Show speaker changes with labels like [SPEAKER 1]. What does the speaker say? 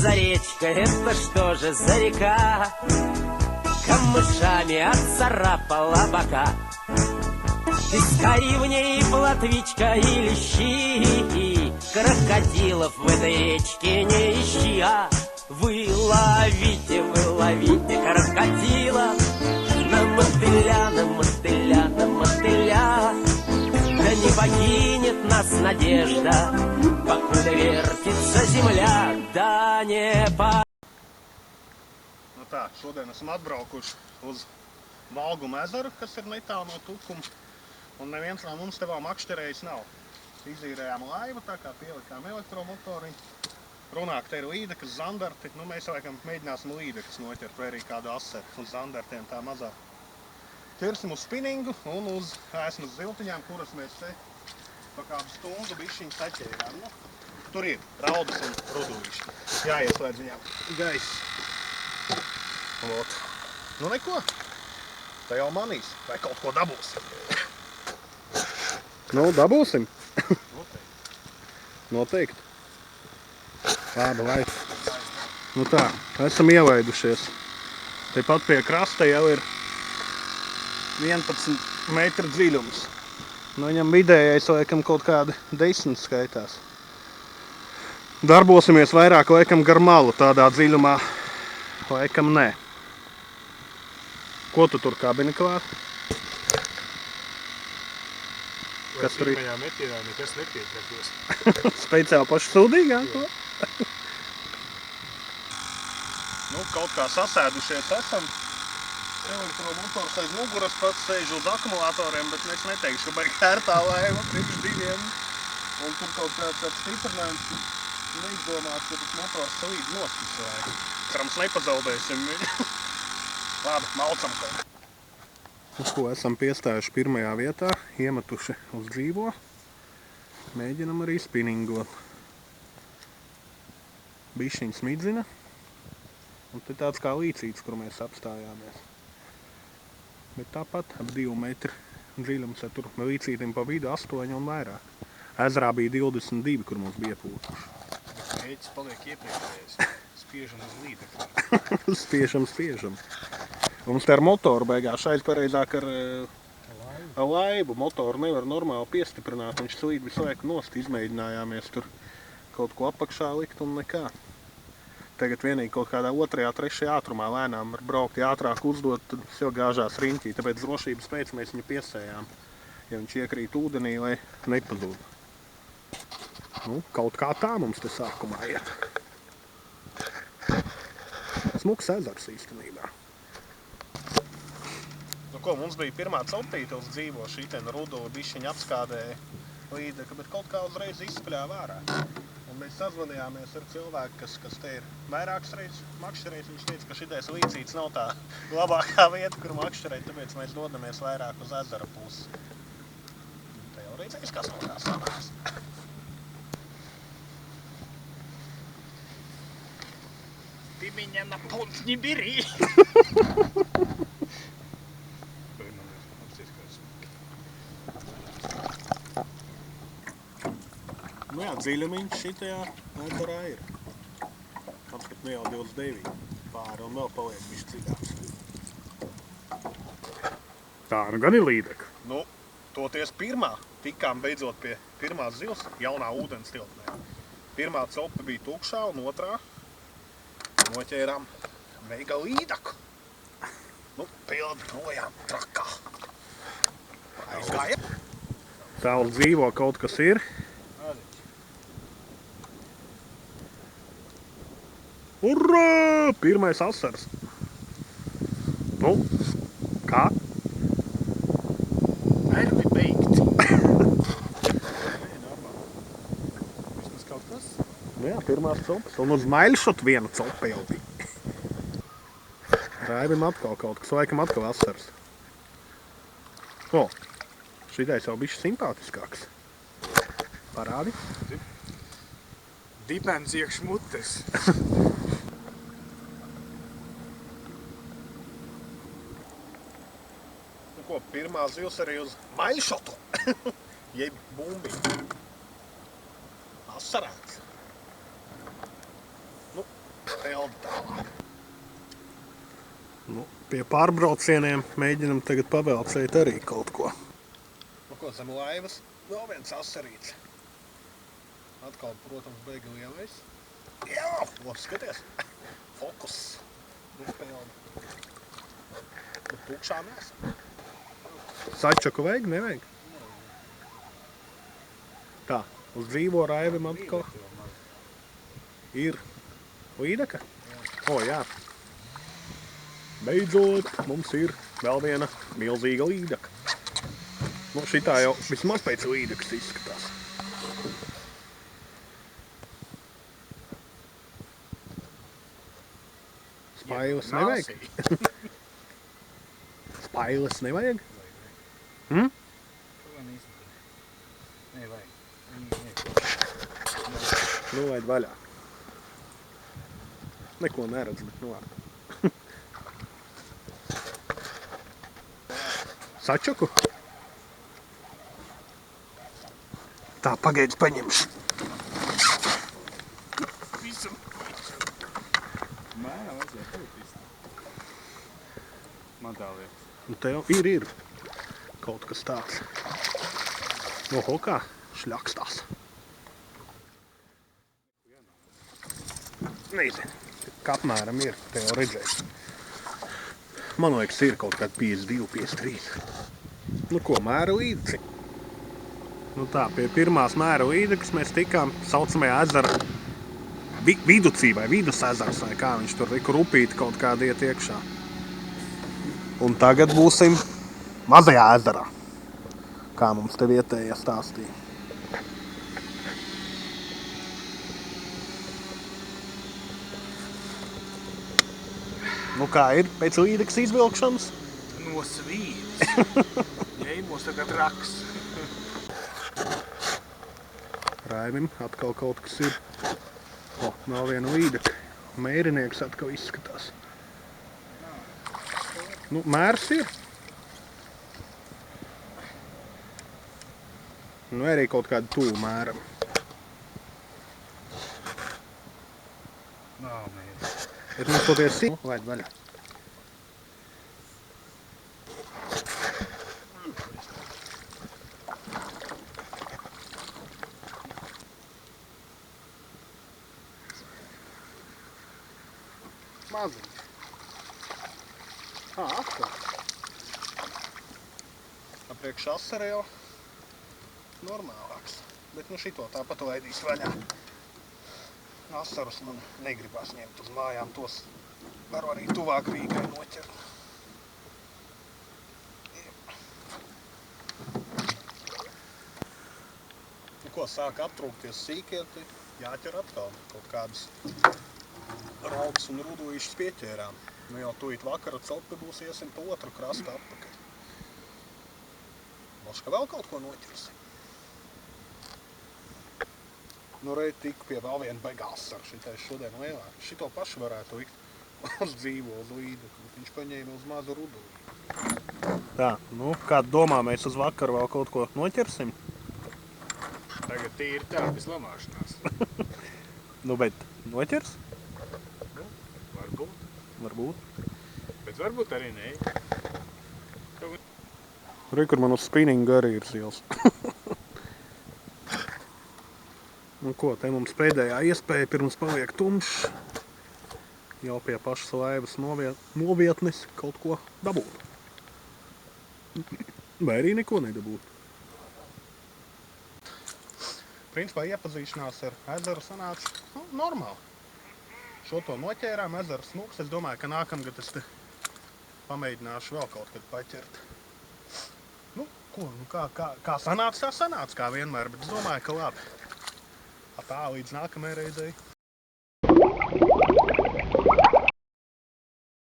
[SPEAKER 1] за речка, это что же за река? Камышами отцарапала бока. Искари в ней плотвичка и лещи, крокодилов в этой речке не ищи, а вы ловите крокодила на мотыля, на мотыля, на мотыля. Да не покинет нас надежда, покуда вертится земля, да не по...
[SPEAKER 2] Nu tā, šodien esam atbraukuši uz Valguma ezeru, kas ir netālu no Tukuma, un neviens no mums te vēl makšķerējis nav. Izīrējām laivu, tā kā pielikām elektromotoriņu. Runāk, te ir līdekas, zandarti, nu mēs laikam mēģināsim līdekas noķert, vai arī kādu aseru uz zandartiem tā mazā. Ķersim uz spinningu un uz ēsmas ziltiņām, kuras mēs te pa kādu stundu bišķiņu saķērām. Nu, tur ir raudas un ruduvišķi. Jāieslēdz viņām gaiss. Lot. Nu neko, tā jau manīs, vai kaut ko dabūsim. Nu, dabūsim. Noteikti. Labi, lai. Nu tā, esam ielaidušies. Tepat pie krasta jau ir 11 metru dziļums. Nu, viņam vidējais laikam kaut kādi 10 skaitās. Darbosimies vairāk laikam gar malu tādā dziļumā. Laikam nē. Ko tu tur kabini klāt? Kas tur ir?
[SPEAKER 3] Pirmajā metienā nekas nepietrapies.
[SPEAKER 2] Speciāli paši sūdīgāk? Nu, kaut kā sasēdušies esam. Elektromotors aiz muguras pats sēž uz akumulatoriem, bet es neteikšu, ka baigi ērtā laiva priekš diviem. Un tur kaut kāds stiprinājums neizdomāts, ka tas motors salīdz nost visu laiku. Cerams, nepazaudēsim viņu. Labi, malcam kaut. Uz ko esam piestājuši pirmajā vietā, iemetuši uz dzīvo. Mēģinam arī spinningot. Bišķiņ smidzina. Un te tāds kā līcīts, kur mēs apstājāmies. Bet tāpat ap 2 metri dziļums, ja tur līcītim pa vidu 8 un vairāk. Ezerā bija 22, kur mums bija pūkuši.
[SPEAKER 3] Mēģis paliek iepriekšējais. Spiežam uz līdekli.
[SPEAKER 2] Spiežam. Mums te ar motoru beigās šeit pareizāk ar laivu. Motoru nevar normāli piestiprināt, viņš slīd visu laiku nost. Izmēģinājāmies tur kaut ko apakšā likt un nekā. Tagad vienīgi kaut kādā 2., 3. ātrumā lēnām var braukt, ja ātrāk uzdot, tad sev gāžās riņķī. Tāpēc drošības pēc mēs viņu piesējām, ja viņš iekrīt ūdenī, lai nepazūd. Nu, kaut kā tā mums te sākumā iet. Smuks ezers īstenībā. Nu ko, mums bija pirmā celtīte uz dzīvo, šitien ruduli bišķiņi apskādēja līdeka, bet kaut kā uzreiz izspļāva ārā. Un mēs sazvanījāmies ar cilvēku, kas te ir vairākas reizes makšķerējis. Viņš teica, ka šitais līcīts nav tā labākā vieta, kur makšķerēt, tāpēc mēs dodamies vairāk uz ezera pusi. Te jau redzējis, kas no kā sanās.
[SPEAKER 3] Ты меня на понт не бери!
[SPEAKER 2] Nu jā, dziļumiņš šitajā ezerā ir. Apskat, nu jau 29 pāri un vēl paliek bišķi dziļāks. Tā, nu gan ir līdeka. Nu, toties pirmā, tikām beidzot pie pirmās zivs jaunā ūdens tilpnē. Pirmā copa bija tukšā un otrā noķērām mega līdeku. Nu, pildi projām trakā. Aizgāja. Tālu dzīvo kaut kas ir. Urā! Pirmais asars. Nu, kā?
[SPEAKER 3] Nervi beigti. Vismaz kaut kas.
[SPEAKER 2] Nu jā, pirmās copas. Un uz maļšot viena copa jau bija. Raibim atkal kaut kas, laikam atkal asars. O, šitais jau bišķi simpātiskāks. Parādi.
[SPEAKER 3] Dibens iekš mutes.
[SPEAKER 2] Nu ko, pirmā zivs arī uz maļšotu. Jeb bumbi. Asarāts. Nu, peldi tālāk. Nu, pie pārbraucieniem mēģinam tagad pavēlcēt arī kaut ko. Nu ko, zem laivas vēl viens asarīts. Atkal, protams, beigi lielais. Jā, skaties. Fokus. Nu, peldi. Nu, tukšā mēs. Sačaku vajag, nevajag? Tā, uz dzīvo raivim atkal. Ir līdeka? O, jā. Beidzot, mums ir vēl viena milzīga līdeka. Nu, šitā jau vismaz pēc līdekas izskatās. Spailes nevajag? Spailes nevajag? Hm? Nu, laid vaļā. Neko neredz, bet nu labi. Sačuku? Tā, pagaidzi paņemšu.
[SPEAKER 3] Visam. Mērā vajadzēja būt. Man tā liekas.
[SPEAKER 2] Nu, te jau ir kaut kas tāds. Oho, kā šļakstās. Nezinu, kā apmēram ir, te jau redzēs. Man liekas, ir kaut kādi 52, 53. Nu ko, mēra līdzi. Nu tā, pie pirmās mēra līdekas mēs tikām saucamajā ezera viducī vai vidus ezers, vai kā viņš tur ir upīti kaut kādi iet iekšā. Un tagad būsim mazajā ezerā, kā mums te vietējie stāstīja. Nu kā ir pēc līdekas izvilkšanas?
[SPEAKER 3] No svīdas. Ņēmos tagad raks.
[SPEAKER 2] Raivim atkal kaut kas ir. O, nav viena līdeka. Mērinieks atkal izskatās. Nu, mērs ir. Nu, arī kaut kādu tuvu mēram.
[SPEAKER 3] Nav mērs.
[SPEAKER 2] Bet mums toties ir. Laid vaļā. Maziņš. Atkal. Apriekš asara jau normālāks. Bet nu šito tāpat laidīs vaļā. Asarus man negribās ņemt uz mājām, tos varu arī tuvāk Rīgai noķert. Nu ko, sāk aptrūkties sīkie, jāķer atkal kaut kādas raudas un ruduīšas pieķērām. Nu jau tūīt vakara celpi būs iesim pa otru krastu atpakaļ. Moška vēl kaut ko noķersim. Nu, reiz tiku pie vēl viena baigā asara, šitais šodien lielāk. Šito pašu varētu likt uz dzīvo, uz līdeku. Viņš paņēma uz mazu rudulī. Tā, nu, kā domā, mēs uz vakaru vēl kaut ko noķersim?
[SPEAKER 3] Tagad tīri tā, bez lamāšanās.
[SPEAKER 2] Nu, bet noķers?
[SPEAKER 3] Nu, varbūt.
[SPEAKER 2] Varbūt.
[SPEAKER 3] Bet varbūt arī nē.
[SPEAKER 2] Re, kur man uz spinningu arī ir sils. Nu ko, te mums pēdējā iespēja pirms paliek tumšs. Jau pie pašas laivas novietnes kaut ko dabūt. Vai arī neko nedabūt. Principā iepazīšanās ar ezeru sanāca normāli. Šo to noķērām, ezers smūgs. Es domāju, ka nākamgad es te pamēģināšu vēl kaut kad paķert. Nu, ko, nu kā sanāca, kā vienmēr, bet es domāju, ka labi. Tā līdz nākamajai reizei.